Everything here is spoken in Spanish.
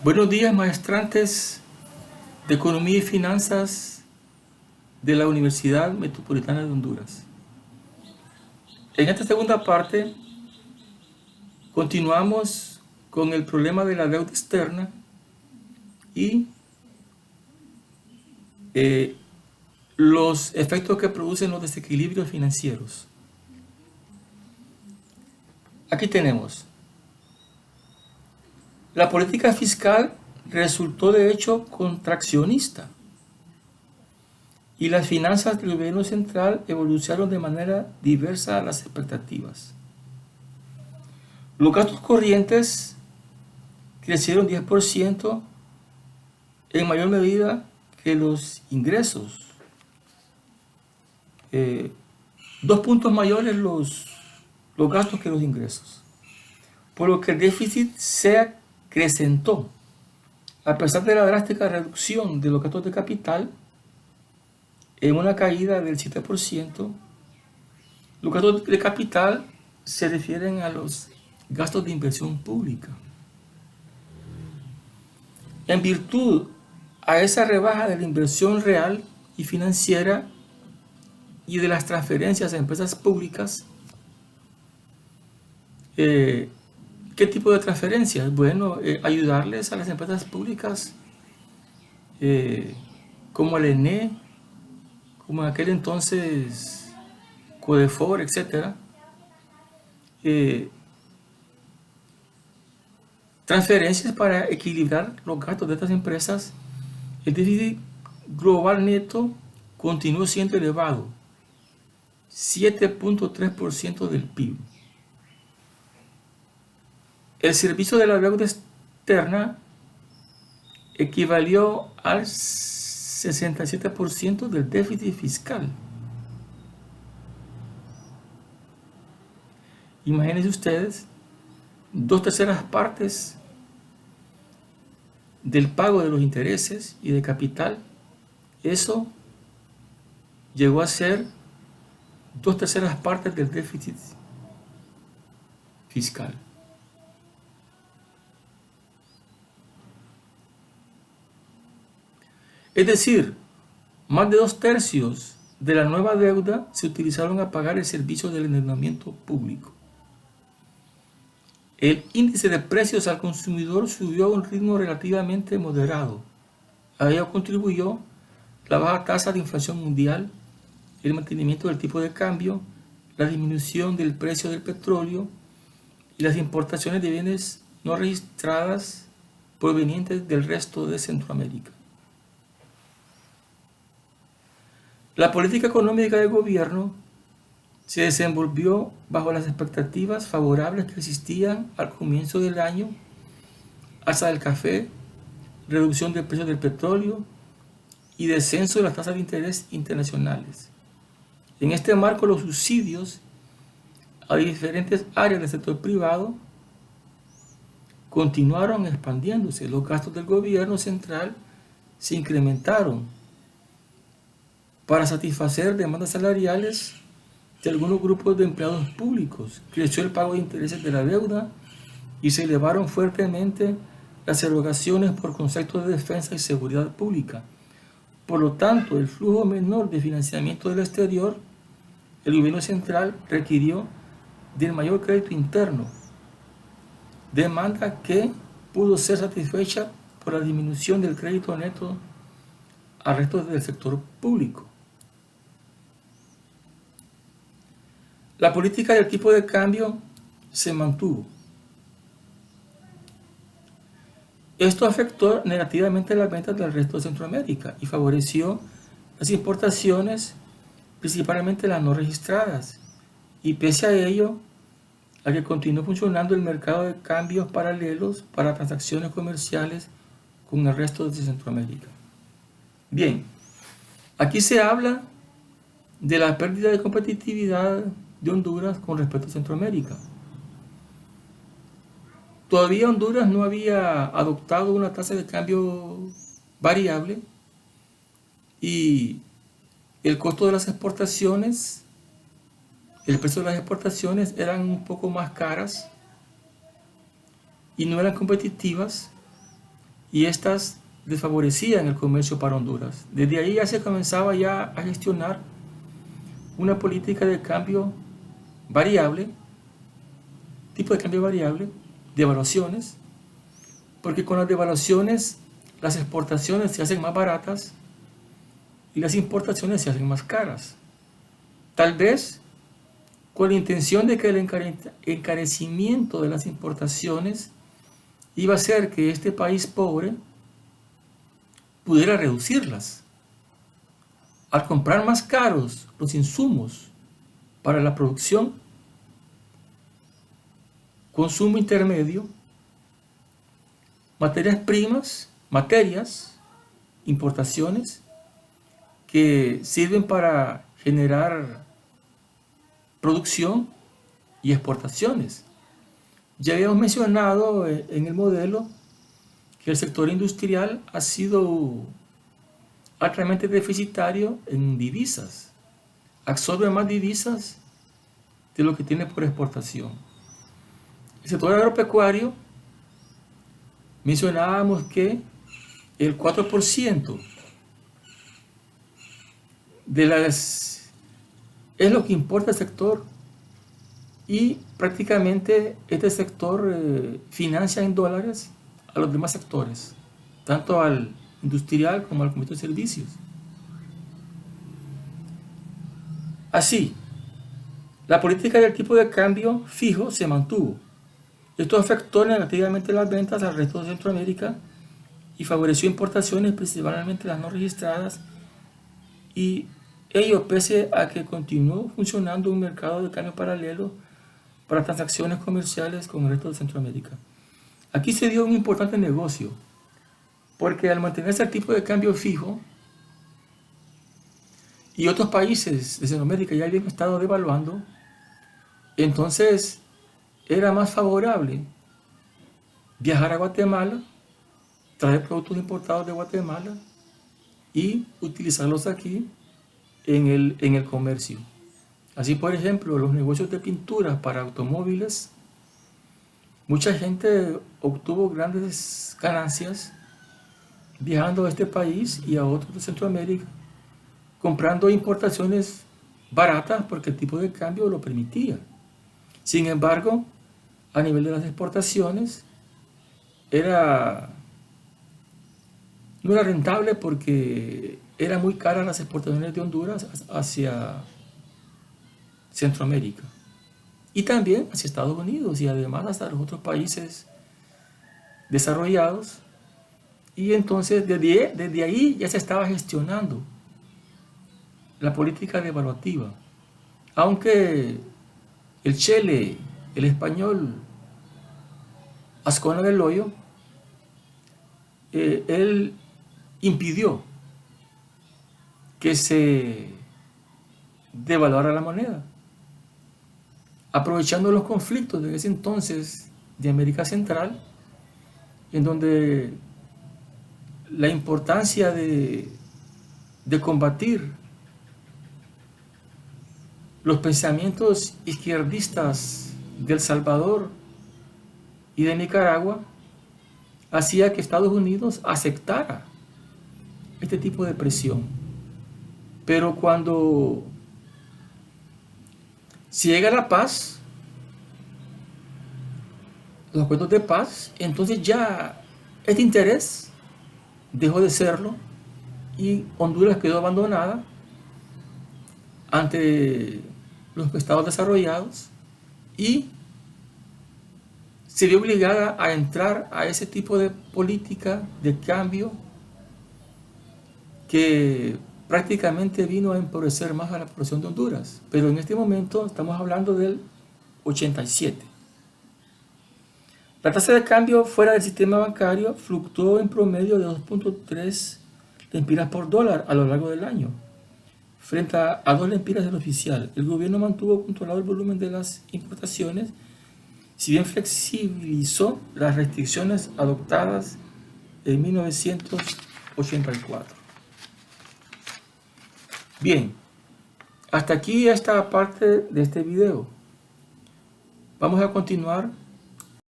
Buenos días, maestrantes de Economía y Finanzas de la Universidad Metropolitana de Honduras. En esta segunda parte continuamos con el problema de la deuda externa y los efectos que producen los desequilibrios financieros. Aquí tenemos. La política fiscal resultó de hecho contraccionista y las finanzas del gobierno central evolucionaron de manera diversa a las expectativas. Los gastos corrientes crecieron 10% en mayor medida que los ingresos. 2 puntos mayores los gastos que los ingresos. Por lo que el déficit se acrecentó. A pesar de la drástica reducción de los gastos de capital, en una caída del 7%, los gastos de capital se refieren a los gastos de inversión pública. En virtud a esa rebaja de la inversión real y financiera y de las transferencias a empresas públicas, ¿qué tipo de transferencias? Bueno, ayudarles a las empresas públicas como el ENE, como en aquel entonces Codefor, etc. Transferencias para equilibrar los gastos de estas empresas. El déficit global neto continuó siendo elevado, 7.3% del PIB. El servicio de la deuda externa equivalió al 67% del déficit fiscal. Imagínense ustedes, 2/3 partes del pago de los intereses y de capital, eso llegó a ser 2/3 partes del déficit fiscal. Es decir, más de 2/3 de la nueva deuda se utilizaron a pagar el servicio del endeudamiento público. El índice de precios al consumidor subió a un ritmo relativamente moderado. A ello contribuyó la baja tasa de inflación mundial, el mantenimiento del tipo de cambio, la disminución del precio del petróleo y las importaciones de bienes no registradas provenientes del resto de Centroamérica. La política económica del gobierno se desenvolvió bajo las expectativas favorables que existían al comienzo del año: alza del café, reducción del precio del petróleo y descenso de las tasas de interés internacionales. En este marco, los subsidios a diferentes áreas del sector privado continuaron expandiéndose. Los gastos del gobierno central se incrementaron para satisfacer demandas salariales de algunos grupos de empleados públicos. Creció el pago de intereses de la deuda y se elevaron fuertemente las erogaciones por conceptos de defensa y seguridad pública. Por lo tanto, el flujo menor de financiamiento del exterior, el gobierno central requirió del mayor crédito interno, demanda que pudo ser satisfecha por la disminución del crédito neto al resto del sector público. La política del tipo de cambio se mantuvo. Esto afectó negativamente las ventas del resto de Centroamérica y favoreció las importaciones, principalmente las no registradas, y pese a ello, a que continuó funcionando el mercado de cambios paralelos para transacciones comerciales con el resto de Centroamérica. Bien, aquí se habla de la pérdida de competitividad de Honduras con respecto a Centroamérica. Todavía Honduras no había adoptado una tasa de cambio variable y el costo de las exportaciones, el precio de las exportaciones eran un poco más caras y no eran competitivas y estas desfavorecían el comercio para Honduras. Desde ahí ya se comenzaba ya a gestionar una política de cambio variable, tipo de cambio variable, devaluaciones, porque con las devaluaciones las exportaciones se hacen más baratas y las importaciones se hacen más caras. Tal vez con la intención de que el encarecimiento de las importaciones iba a hacer que este país pobre pudiera reducirlas. Al comprar más caros los insumos para la producción, consumo intermedio, materias primas, importaciones que sirven para generar producción y exportaciones. Ya habíamos mencionado en el modelo que el sector industrial ha sido altamente deficitario en divisas. Absorbe más divisas de lo que tiene por exportación. El sector agropecuario, mencionábamos que el 4% es lo que importa el sector, y prácticamente este sector financia en dólares a los demás sectores, tanto al industrial como al comercio de servicios. Así, la política del tipo de cambio fijo se mantuvo. Esto afectó negativamente las ventas al resto de Centroamérica y favoreció importaciones, principalmente las no registradas, y ello pese a que continuó funcionando un mercado de cambio paralelo para transacciones comerciales con el resto de Centroamérica. Aquí se dio un importante negocio, porque al mantenerse el tipo de cambio fijo y otros países de Centroamérica ya habían estado devaluando, entonces era más favorable viajar a Guatemala, traer productos importados de Guatemala y utilizarlos aquí en el comercio. Así, por ejemplo, los negocios de pinturas para automóviles, mucha gente obtuvo grandes ganancias viajando a este país y a otros de Centroamérica, comprando importaciones baratas porque el tipo de cambio lo permitía. Sin embargo, a nivel de las exportaciones, no era rentable porque eran muy caras las exportaciones de Honduras hacia Centroamérica y también hacia Estados Unidos y además hasta los otros países desarrollados. Y entonces desde ahí ya se estaba gestionando la política devaluativa, aunque el Chele, el español Azcona del Hoyo, él impidió que se devaluara la moneda, aprovechando los conflictos de ese entonces de América Central, en donde la importancia de combatir los pensamientos izquierdistas de El Salvador y de Nicaragua hacía que Estados Unidos aceptara este tipo de presión. Pero cuando se llega a la paz, los acuerdos de paz, entonces ya este interés dejó de serlo y Honduras quedó abandonada ante los estados desarrollados y se vio obligada a entrar a ese tipo de política de cambio que prácticamente vino a empobrecer más a la población de Honduras. Pero en este momento estamos hablando del 87. La tasa de cambio fuera del sistema bancario fluctuó en promedio de 2.3 lempiras por dólar a lo largo del año, frente a 2 lempiras del oficial. El gobierno mantuvo controlado el volumen de las importaciones, si bien flexibilizó las restricciones adoptadas en 1984. Bien, hasta aquí esta parte de este video. Vamos a continuar